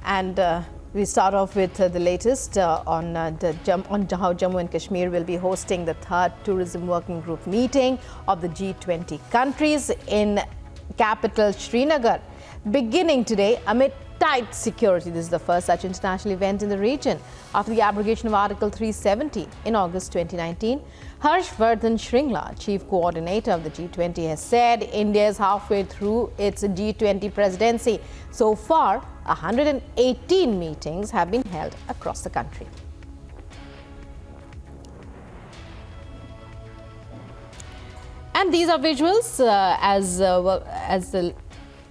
And we start off with the latest on how Jammu and Kashmir will be hosting the third Tourism Working Group meeting of the G20 countries in capital Srinagar, beginning today amid tight security. This is the first such international event in the region after the abrogation of Article 370 in August 2019. Harshvardhan Shringla, chief coordinator of the G20, has said India is halfway through its G20 presidency. So far, 118 meetings have been held across the country. And these are visuals as the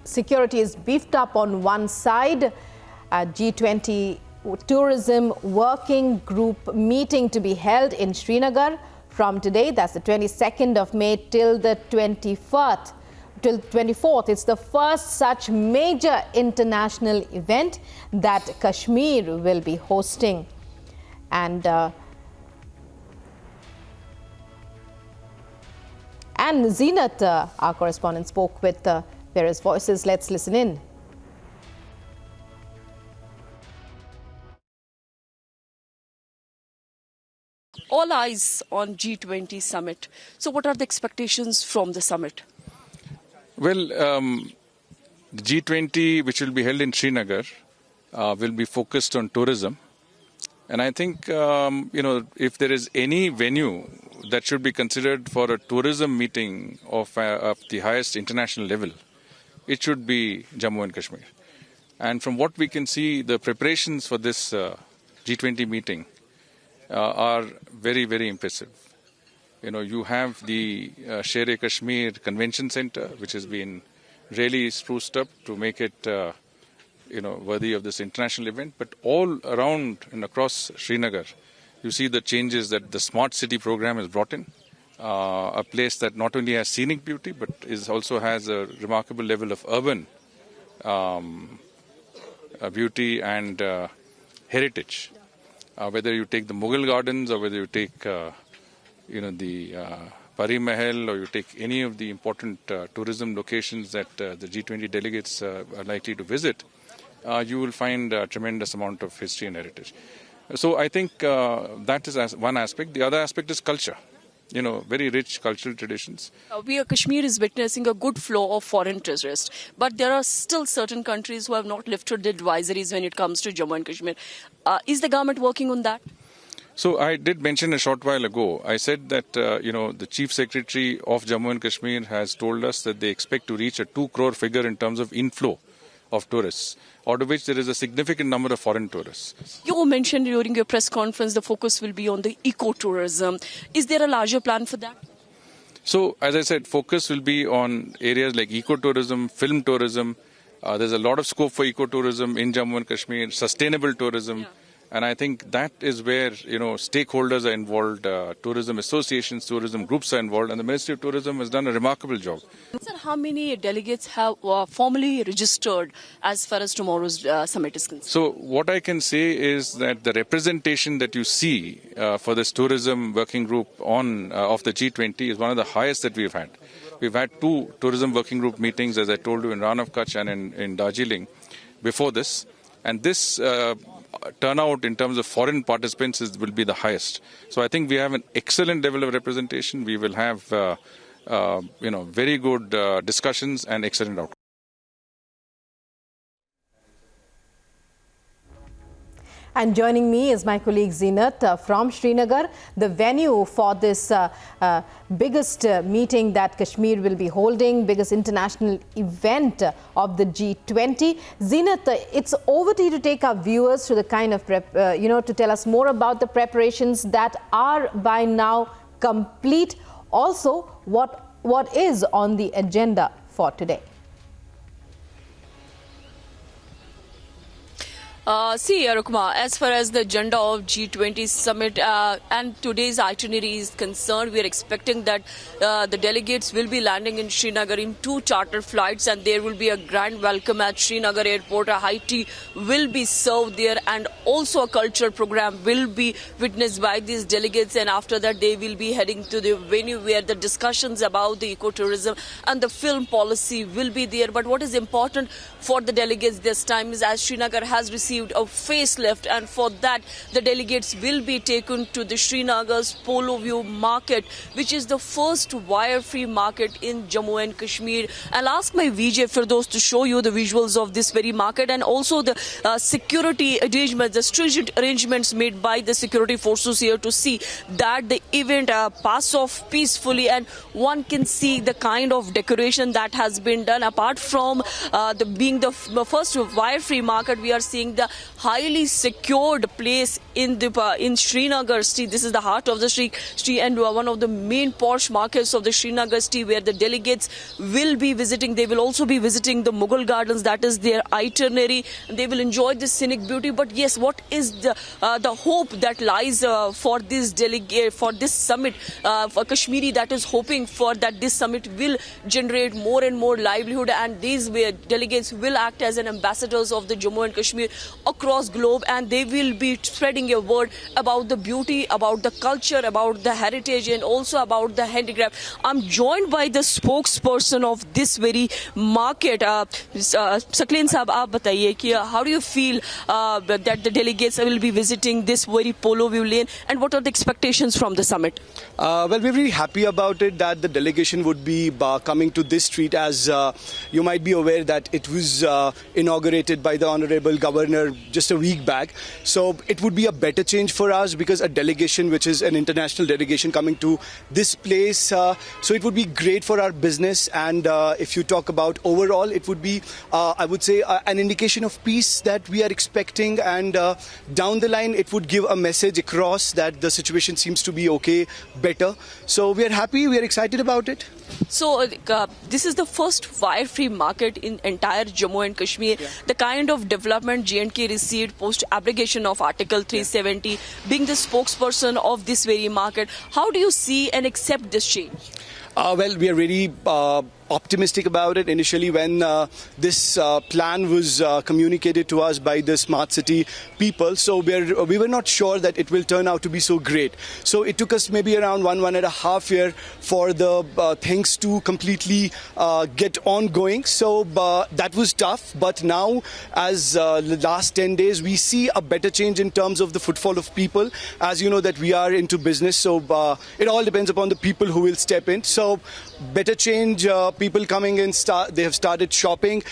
security is beefed up on one side. G20 Tourism Working Group meeting to be held in Srinagar from today, that's the 22nd of May, till the 24th. It's the first such major international event that Kashmir will be hosting. And Zeenat, our correspondent, spoke with various voices. Let's listen in. All eyes on G20 summit. So what are the expectations from the summit? Well, the G20, which will be held in Srinagar, will be focused on tourism. And I think, if there is any venue that should be considered for a tourism meeting of the highest international level, it should be Jammu and Kashmir. And from what we can see, the preparations for this G20 meeting are very, very impressive. You have the Sher-e-Kashmir Convention Center, which has been really spruced up to make it, worthy of this international event. But all around and across Srinagar, you see the changes that the Smart City program has brought in. A place that not only has scenic beauty, but also has a remarkable level of urban beauty and heritage. Whether you take the Mughal gardens or whether you take, the Pari Mahal, or you take any of the important tourism locations that the G20 delegates are likely to visit, you will find a tremendous amount of history and heritage. So I think that is one aspect. The other aspect is culture. Very rich cultural traditions. Kashmir is witnessing a good flow of foreign tourists, but there are still certain countries who have not lifted the advisories when it comes to Jammu and Kashmir. Is the government working on that? So I did mention a short while ago, I said that, the Chief Secretary of Jammu and Kashmir has told us that they expect to reach a 2 crore figure in terms of inflow of tourists, out of which there is a significant number of foreign tourists. You mentioned during your press conference the focus will be on the ecotourism. Is there a larger plan for that? So, as I said, focus will be on areas like ecotourism, film tourism. There's a lot of scope for ecotourism in Jammu and Kashmir, sustainable tourism. Yeah. And I think that is where, stakeholders are involved, tourism associations, tourism groups are involved, and the Ministry of Tourism has done a remarkable job. Sir, how many delegates have formally registered as far as tomorrow's summit is concerned? So what I can say is that the representation that you see for this tourism working group of the G20 is one of the highest that we've had. We've had 2 tourism working group meetings, as I told you, in Rann of Kutch and in Darjeeling before this. And this turnout in terms of foreign participants will be the highest. So I think we have an excellent level of representation. We will have, very good discussions and excellent outcomes. And joining me is my colleague Zeenat from Srinagar, the venue for this biggest meeting that Kashmir will be holding, biggest international event of the G20. Zeenat, it's over to you to take our viewers to the kind of, to tell us more about the preparations that are by now complete. Also, what is on the agenda for today? See, Rukma, as far as the agenda of G20 summit and today's itinerary is concerned, we are expecting that the delegates will be landing in Srinagar in 2 charter flights, and there will be a grand welcome at Srinagar airport. A high tea will be served there, and also a cultural program will be witnessed by these delegates, and after that they will be heading to the venue where the discussions about the ecotourism and the film policy will be there. But what is important for the delegates this time is, as Srinagar has received a facelift, and for that the delegates will be taken to the Srinagar's Polo View market, which is the first wire-free market in Jammu and Kashmir. I'll ask my VJ Firdaus to show you the visuals of this very market, and also the security arrangements, the stringent arrangements made by the security forces here to see that the event pass off peacefully, and one can see the kind of decoration that has been done. Apart from being the first wire-free market, we are seeing the highly secured place in Srinagar street. This is the heart of the street, and one of the main posh markets of the Srinagar street, where the delegates will be visiting. They will also be visiting the Mughal gardens. That is their itinerary. They will enjoy the scenic beauty. But yes, what is the hope that lies for this summit for Kashmiri, that is hoping for that this summit will generate more and more livelihood, and these delegates will act as an ambassadors of the Jammu and Kashmir across globe, and they will be spreading a word about the beauty, about the culture, about the heritage, and also about the handicraft. I'm joined by the spokesperson of this very market. Sakleen Saab, aap bataiye ki how do you feel that the delegates will be visiting this very Polo View lane, and what are the expectations from the summit? Well, we're very happy about it that the delegation would be coming to this street, as you might be aware that it was inaugurated by the Honorable Governor just a week back. So it would be a better change for us, because a delegation, which is an international delegation, coming to this place, so it would be great for our business. And if you talk about overall, it would be, I would say, an indication of peace that we are expecting, and down the line it would give a message across that the situation seems to be okay, better. So we are happy, we are excited about it. So this is the first wire-free market in entire Jammu and Kashmir. Yeah. The kind of development J&K received post-abrogation of Article 370, yeah. Being the spokesperson of this very market, how do you see and accept this change? Well, we are really optimistic about it. Initially, when this plan was communicated to us by the smart city people, so we were not sure that it will turn out to be so great. So it took us maybe around one and a half year for the things to completely get ongoing. So that was tough. But now, as the last 10 days, we see a better change in terms of the footfall of people. As you know that we are into business, so it all depends upon the people who will step in. So better change. People coming in, they have started shopping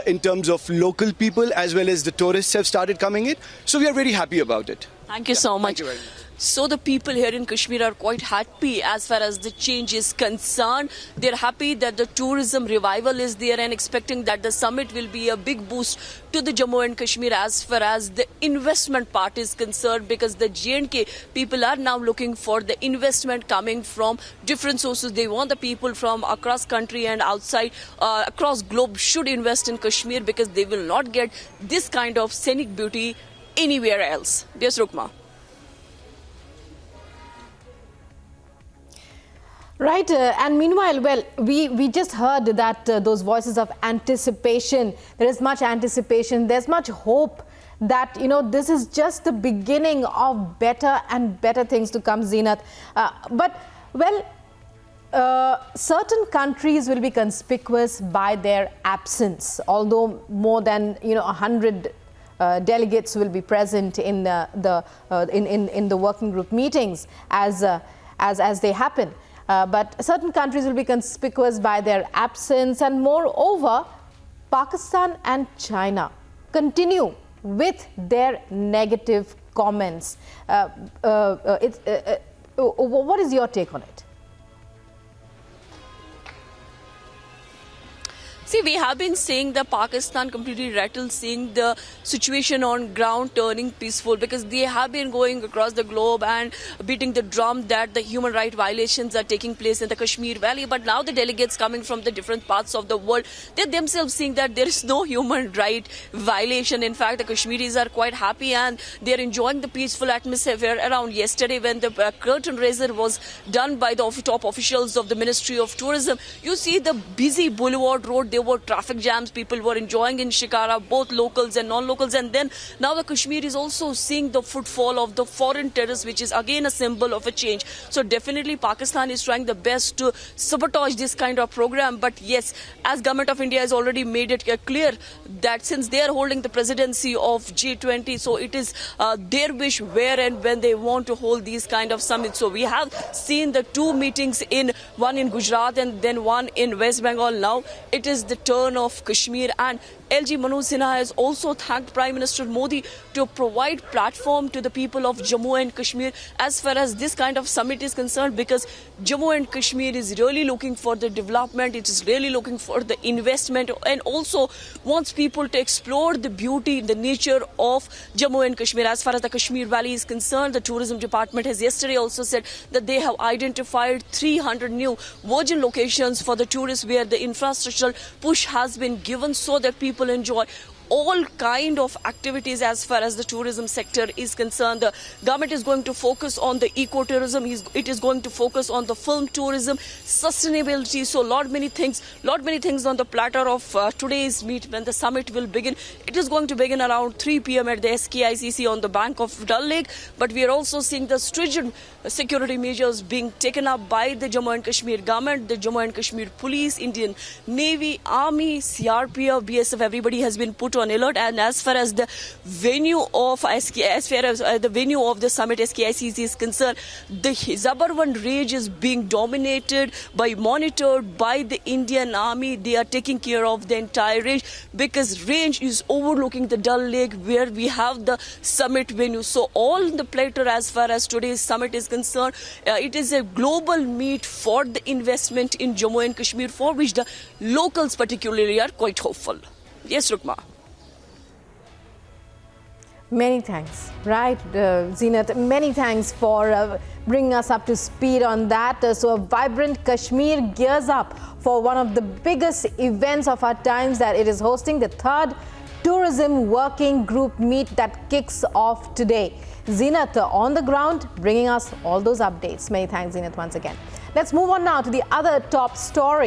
in terms of local people, as well as the tourists have started coming in. So we are very happy about it. Thank you so much. Thank you very much. So the people here in Kashmir are quite happy as far as the change is concerned. They're happy that the tourism revival is there, and expecting that the summit will be a big boost to the Jammu and Kashmir as far as the investment part is concerned, because the J&K people are now looking for the investment coming from different sources. They want the people from across country and outside, across globe should invest in Kashmir, because they will not get this kind of scenic beauty anywhere else. Yes, Rukma. Right, and meanwhile, well, we just heard that those voices of anticipation. There is much anticipation. There's much hope that, you know, this is just the beginning of better and better things to come, Zeenat. Certain countries will be conspicuous by their absence, although more than 100 delegates will be present in the working group meetings as they happen. But certain countries will be conspicuous by their absence, and moreover, Pakistan and China continue with their negative comments. What is your take on it? See, we have been saying that Pakistan completely rattled, seeing the situation on ground turning peaceful, because they have been going across the globe and beating the drum that the human rights violations are taking place in the Kashmir Valley. But now the delegates coming from the different parts of the world, they themselves seeing that there is no human right violation. In fact, the Kashmiris are quite happy and they are enjoying the peaceful atmosphere around yesterday when the curtain raiser was done by the top officials of the Ministry of Tourism. You see the busy boulevard road, there were traffic jams, people were enjoying in Shikara, both locals and non-locals. And then now the Kashmir is also seeing the footfall of the foreign tourists, which is again a symbol of a change. So definitely Pakistan is trying the best to sabotage this kind of program. But yes, as Government of India has already made it clear that since they are holding the presidency of G20, so it is their wish where and when they want to hold these kind of summits. So we have seen the two meetings, one in Gujarat and then one in West Bengal. Now it is the turn of Kashmir, and LG Manoj Sinha has also thanked Prime Minister Modi to provide platform to the people of Jammu and Kashmir as far as this kind of summit is concerned, because Jammu and Kashmir is really looking for the development, it is really looking for the investment, and also wants people to explore the beauty, the nature of Jammu and Kashmir. As far as the Kashmir Valley is concerned, the tourism department has yesterday also said that they have identified 300 new virgin locations for the tourists where the infrastructural push has been given so that people enjoy all kind of activities as far as the tourism sector is concerned. The government is going to focus on the ecotourism, it is going to focus on the film tourism, sustainability. So lot many things on the platter of today's meet when the summit will begin. It is going to begin around 3 p.m. at the SKICC on the bank of Dal Lake. But we are also seeing the stringent security measures being taken up by the Jammu and Kashmir government, the Jammu and Kashmir Police, Indian Navy, Army, CRPF, BSF. Everybody has been put on alert. And as far as the venue of the summit SKICC is concerned, the Zabarwan range is being monitored by the Indian Army. They are taking care of the entire range because range is overlooking the Dal Lake where we have the summit venue. So all the platter as far as today's summit is concerned, it is a global meet for the investment in Jammu and Kashmir, for which the locals particularly are quite hopeful. Yes, Rukma. Many thanks. Right, Zeenat, many thanks for bringing us up to speed on that. So a vibrant Kashmir gears up for one of the biggest events of our times, that it is hosting the 3rd Tourism Working Group meet that kicks off today. Zeenat on the ground, bringing us all those updates. Many thanks, Zeenat, once again. Let's move on now to the other top story.